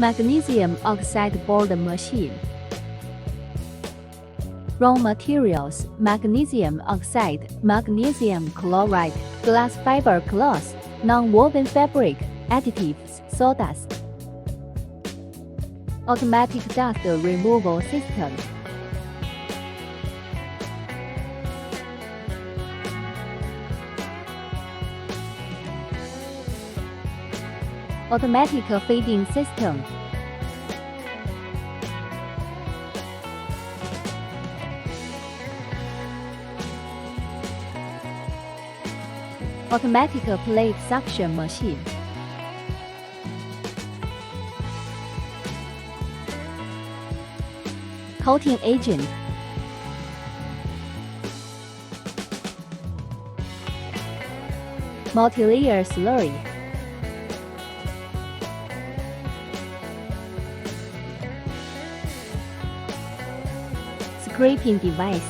Magnesium oxide board machine. Raw materials: magnesium oxide, magnesium chloride, glass fiber cloth, non-woven fabric, additives, sawdust. Automatic dust removal system. Automatic feeding system. Automatic plate suction machine. Coating agent. Multi-layer slurry. Scraping device.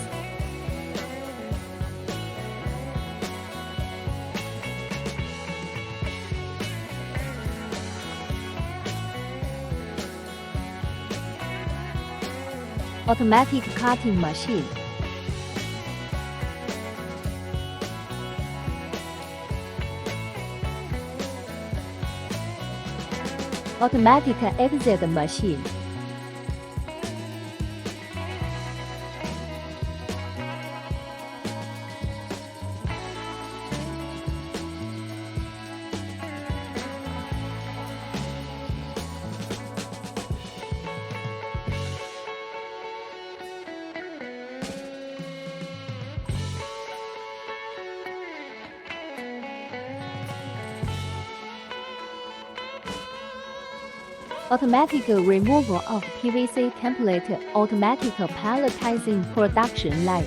Automatic cutting machine. Automatic exit machine. Automatic removal of PVC template. Automatic palletizing production line.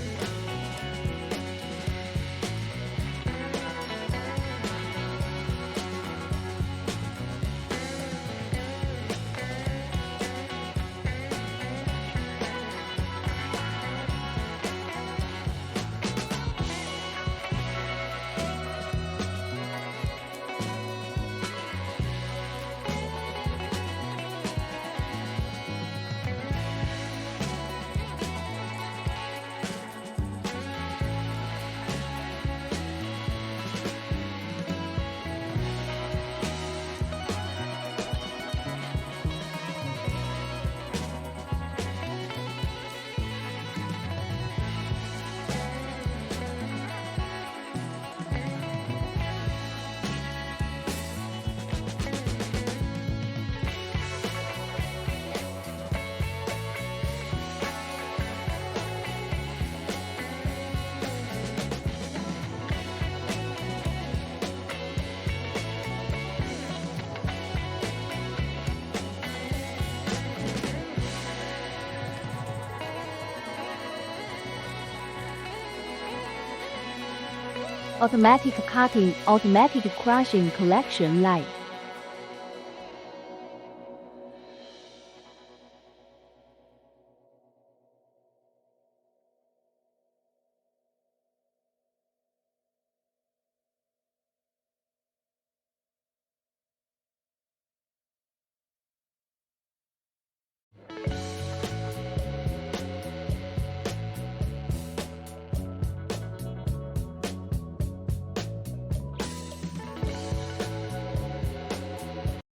Automatic cutting, automatic crushing collection line.